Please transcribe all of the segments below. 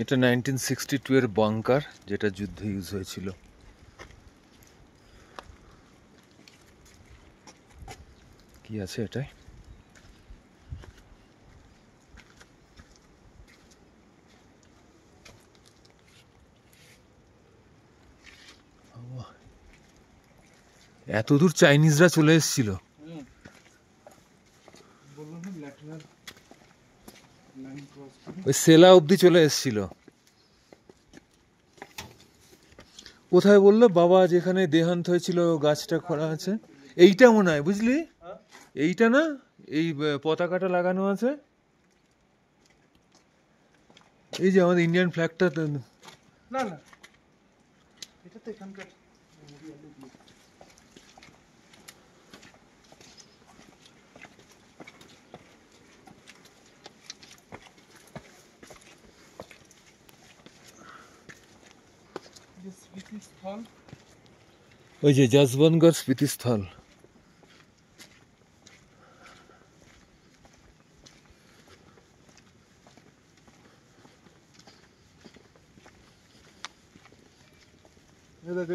এটা 1962 এর বাংকার, যেটা যুদ্ধে ইউজ হয়েছিল। কি আছে এটাই? এত দূর চাইনিজরা চলে এসেছিল। ওই সেলা অব্দি চলে এসেছিল। কোথায় বললো বাবা যেখানে দেহান্ত হয়েছিল গাছটা করা আছে? এইটা মনে হয়, বুঝলি? এইটা না, এই পতাকাটা লাগানো আছে, এই যে আমাদের ইন্ডিয়ান ফ্ল্যাগটা। না না, এটা তো এখানকার স্মৃতিস্থল। ওই যে যশবন্তগড় স্মৃতিস্থল।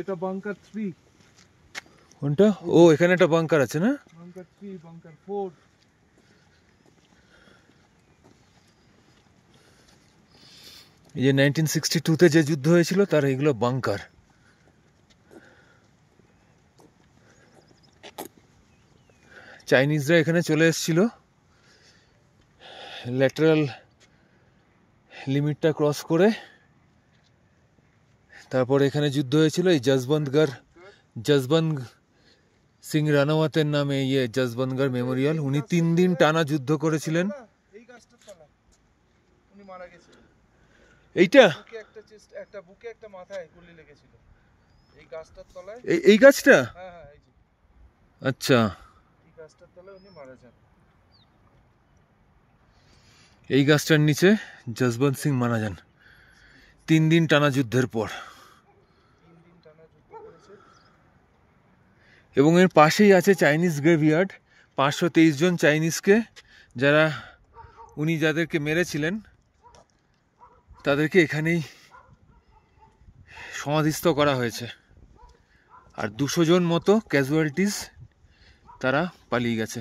এটা বাংকার 3। কোনটা? ও, এখানে একটা বাংকার আছে না? Bunker 3, bunker 4। এই যে 1962 তে যে যুদ্ধ হয়েছিল তার এগুলো বাংকার। চাইনিজরা এখানে চলে এসেছিল, ল্যাটারাল লিমিটটা ক্রস করে। তারপর এখানে যুদ্ধ হয়েছিল। এই যশবন্ত সিং রানাওয়াতের নামে ইয়ে যশবন্তগড় মেমোরিয়াল। উনি 3 দিন টানা যুদ্ধ করেছিলেন। এই গাছটার তলায় উনি মারা গেছিলেন। এইটা বুকে একটা চেস্ট, একটা বুকে একটা মাথায় গুলি লেগেছিল। এই গাছটার তলায়। এই গাছটা? হ্যাঁ হ্যাঁ, এই যে আচ্ছা, এই গাছটার তলায় উনি মারা যান। এই গাছটার নিচে যশবন্ত সিং মারা যান 3 দিন টানা যুদ্ধের পর। 3 দিন টানা যুদ্ধ করেছে। এবং এর পাশেই আছে চাইনিজ গ্রেভইয়ার্ড। 523 জন চাইনিজকে, যারা উনি যাদেরকে মেরেছিলেন তাদেরকে এখানেই সমাধিস্থ করা হয়েছে। আর 200 জন মতো ক্যাজুয়ালিটিস, তারা পালিয়ে গেছে।